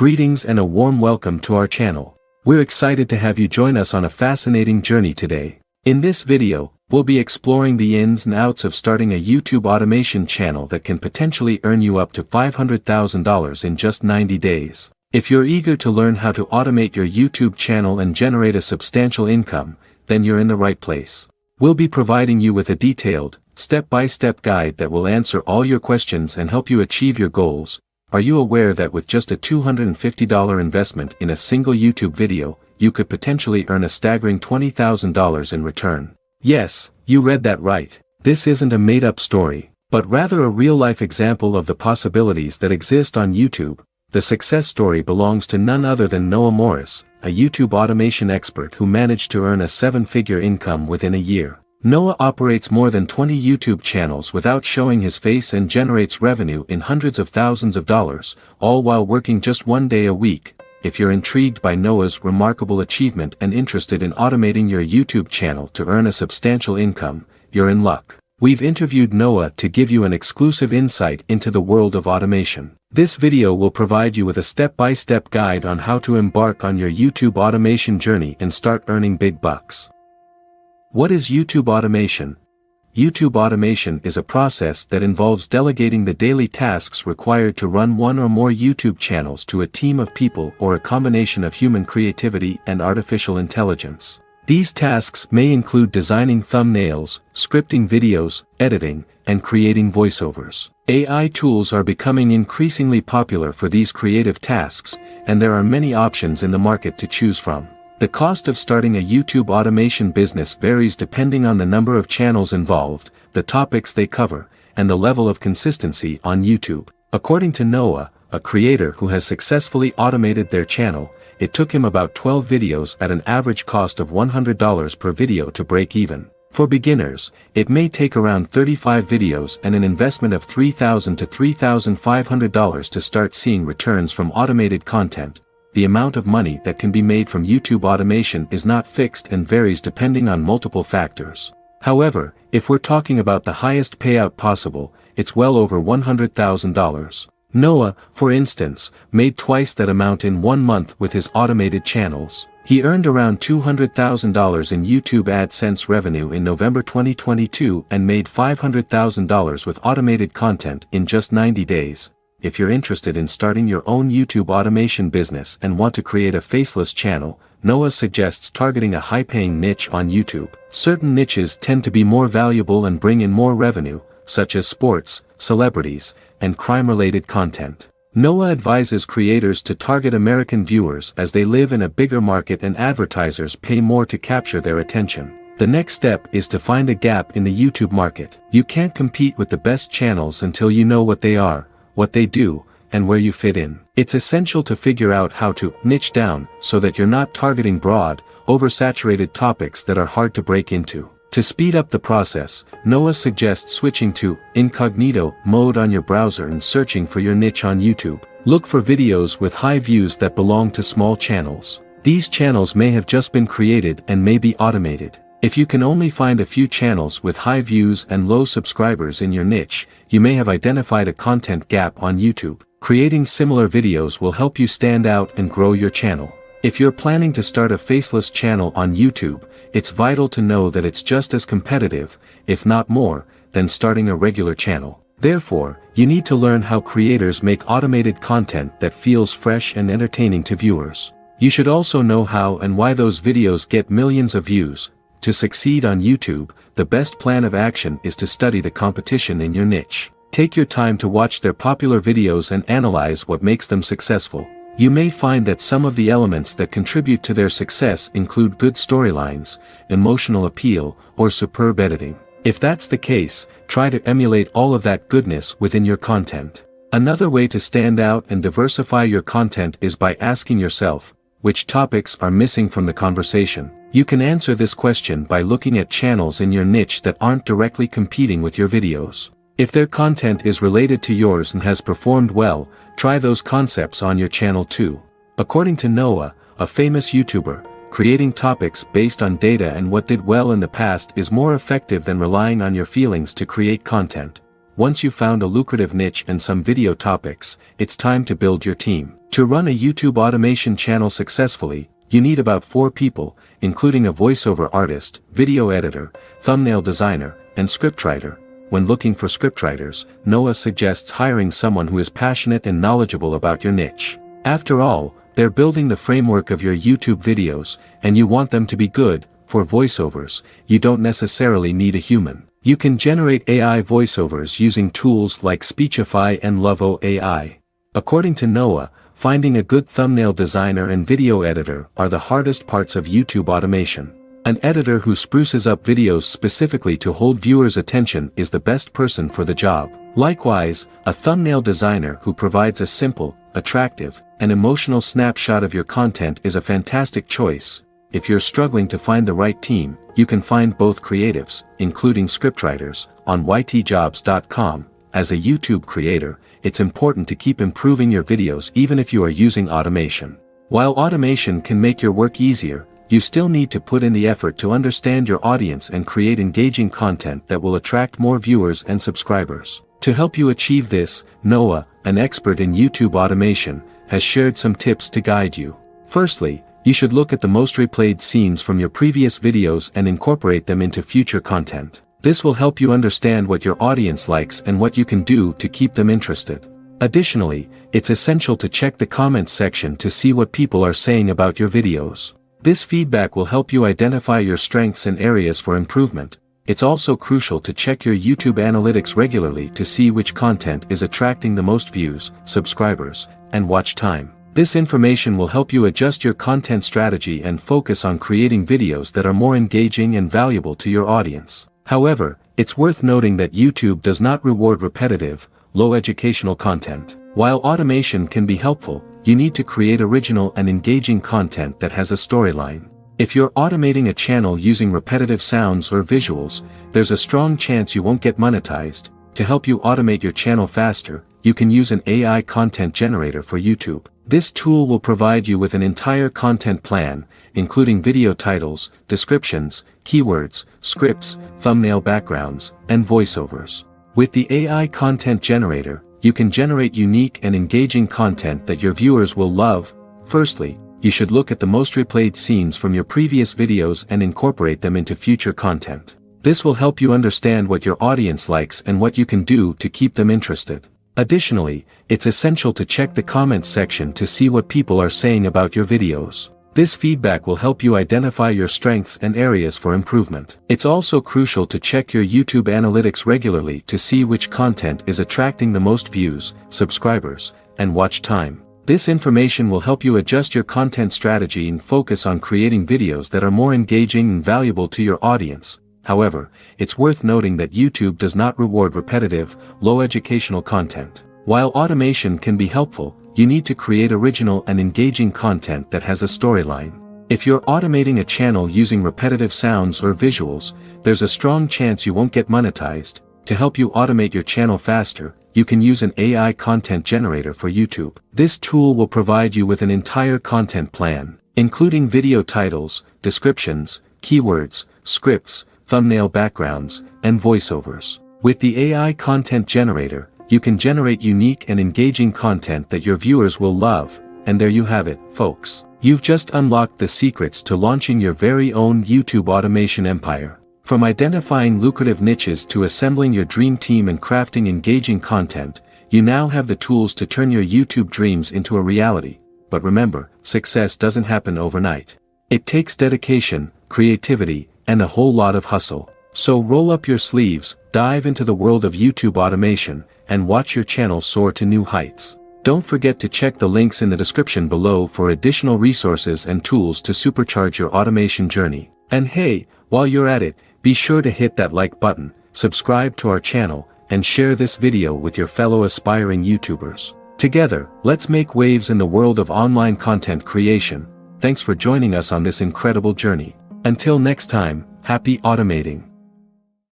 Greetings and a warm welcome to our channel. We're excited to have you join us on a fascinating journey today. In this video, we'll be exploring the ins and outs of starting a YouTube automation channel that can potentially earn you up to $500,000 in just 90 days. If you're eager to learn how to automate your YouTube channel and generate a substantial income, then you're in the right place. We'll be providing you with a detailed, step-by-step guide that will answer all your questions and help you achieve your goals. Are you aware that with just a $250 investment in a single YouTube video, you could potentially earn a staggering $20,000 in return? Yes, you read that right. This isn't a made-up story, but rather a real-life example of the possibilities that exist on YouTube. The success story belongs to none other than Noah Morris, a YouTube automation expert who managed to earn a seven-figure income within a year. Noah operates more than 20 YouTube channels without showing his face and generates revenue in hundreds of thousands of dollars, all while working just one day a week. If you're intrigued by Noah's remarkable achievement and interested in automating your YouTube channel to earn a substantial income, you're in luck. We've interviewed Noah to give you an exclusive insight into the world of automation. This video will provide you with a step-by-step guide on how to embark on your YouTube automation journey and start earning big bucks. What is YouTube automation? YouTube automation is a process that involves delegating the daily tasks required to run one or more YouTube channels to a team of people or a combination of human creativity and artificial intelligence. These tasks may include designing thumbnails, scripting videos, editing, and creating voiceovers. AI tools are becoming increasingly popular for these creative tasks, and there are many options in the market to choose from. The cost of starting a YouTube automation business varies depending on the number of channels involved, the topics they cover, and the level of consistency on YouTube. According to Noah, a creator who has successfully automated their channel, it took him about 12 videos at an average cost of $100 per video to break even. For beginners, it may take around 35 videos and an investment of $3,000 to $3,500 to start seeing returns from automated content. The amount of money that can be made from YouTube automation is not fixed and varies depending on multiple factors. However, if we're talking about the highest payout possible, it's well over $100,000. Noah, for instance, made twice that amount in 1 month with his automated channels. He earned around $200,000 in YouTube AdSense revenue in November 2022 and made $500,000 with automated content in just 90 days. If you're interested in starting your own YouTube automation business and want to create a faceless channel, Noah suggests targeting a high-paying niche on YouTube. Certain niches tend to be more valuable and bring in more revenue, such as sports, celebrities, and crime-related content. Noah advises creators to target American viewers as they live in a bigger market and advertisers pay more to capture their attention. The next step is to find a gap in the YouTube market. You can't compete with the best channels until you know what they are, what they do, and where you fit in. It's essential to figure out how to niche down so that you're not targeting broad, oversaturated topics that are hard to break into. To speed up the process, Noah suggests switching to incognito mode on your browser and searching for your niche on YouTube. Look for videos with high views that belong to small channels. These channels may have just been created and may be automated. If you can only find a few channels with high views and low subscribers in your niche, you may have identified a content gap on YouTube. Creating similar videos will help you stand out and grow your channel. If you're planning to start a faceless channel on YouTube, it's vital to know that it's just as competitive, if not more, than starting a regular channel. Therefore, you need to learn how creators make automated content that feels fresh and entertaining to viewers. You should also know how and why those videos get millions of views. To succeed on YouTube, the best plan of action is to study the competition in your niche. Take your time to watch their popular videos and analyze what makes them successful. You may find that some of the elements that contribute to their success include good storylines, emotional appeal, or superb editing. If that's the case, try to emulate all of that goodness within your content. Another way to stand out and diversify your content is by asking yourself, which topics are missing from the conversation? You can answer this question by looking at channels in your niche that aren't directly competing with your videos. If their content is related to yours and has performed well, try those concepts on your channel too. According to Noah, a famous YouTuber, creating topics based on data and what did well in the past is more effective than relying on your feelings to create content. Once you've found a lucrative niche and some video topics, it's time to build your team. To run a YouTube automation channel successfully, you need about 4 people, including a voiceover artist, video editor, thumbnail designer, and scriptwriter. When looking for scriptwriters, Noah suggests hiring someone who is passionate and knowledgeable about your niche. After all, they're building the framework of your YouTube videos, and you want them to be good. For voiceovers, you don't necessarily need a human. You can generate AI voiceovers using tools like Speechify and Lovo AI. According to Noah, finding a good thumbnail designer and video editor are the hardest parts of YouTube automation. An editor who spruces up videos specifically to hold viewers' attention is the best person for the job. Likewise, a thumbnail designer who provides a simple, attractive, and emotional snapshot of your content is a fantastic choice. If you're struggling to find the right team, you can find both creatives, including scriptwriters, on ytjobs.com. As a YouTube creator, it's important to keep improving your videos even if you are using automation. While automation can make your work easier, you still need to put in the effort to understand your audience and create engaging content that will attract more viewers and subscribers. To help you achieve this, Noah, an expert in YouTube automation, has shared some tips to guide you. Firstly, you should look at the most replayed scenes from your previous videos and incorporate them into future content. This will help you understand what your audience likes and what you can do to keep them interested. Additionally, it's essential to check the comments section to see what people are saying about your videos. This feedback will help you identify your strengths and areas for improvement. It's also crucial to check your YouTube analytics regularly to see which content is attracting the most views, subscribers, and watch time. This information will help you adjust your content strategy and focus on creating videos that are more engaging and valuable to your audience. However, it's worth noting that YouTube does not reward repetitive, low educational content. While automation can be helpful, you need to create original and engaging content that has a storyline. If you're automating a channel using repetitive sounds or visuals, there's a strong chance you won't get monetized. To help you automate your channel faster, you can use an AI content generator for YouTube. This tool will provide you with an entire content plan, including video titles, descriptions, keywords, scripts, thumbnail backgrounds, and voiceovers. With the AI content generator, you can generate unique and engaging content that your viewers will love. Firstly, you should look at the most replayed scenes from your previous videos and incorporate them into future content. This will help you understand what your audience likes and what you can do to keep them interested. Additionally, it's essential to check the comments section to see what people are saying about your videos. This feedback will help you identify your strengths and areas for improvement. It's also crucial to check your YouTube analytics regularly to see which content is attracting the most views, subscribers, and watch time. This information will help you adjust your content strategy and focus on creating videos that are more engaging and valuable to your audience. However, it's worth noting that YouTube does not reward repetitive, low educational content. While automation can be helpful, you need to create original and engaging content that has a storyline. If you're automating a channel using repetitive sounds or visuals, there's a strong chance you won't get monetized. To help you automate your channel faster, you can use an AI content generator for YouTube. This tool will provide you with an entire content plan, including video titles, descriptions, keywords, scripts, thumbnail backgrounds, and voiceovers. With the AI content generator, you can generate unique and engaging content that your viewers will love. And there you have it, folks. You've just unlocked the secrets to launching your very own YouTube automation empire. From identifying lucrative niches to assembling your dream team and crafting engaging content, you now have the tools to turn your YouTube dreams into a reality. But remember, success doesn't happen overnight. It takes dedication, creativity, and a whole lot of hustle. So roll up your sleeves, dive into the world of YouTube automation, and watch your channel soar to new heights. Don't forget to check the links in the description below for additional resources and tools to supercharge your automation journey. And hey, while you're at it, be sure to hit that like button, subscribe to our channel, and share this video with your fellow aspiring YouTubers. Together, let's make waves in the world of online content creation. Thanks for joining us on this incredible journey. Until next time, happy automating.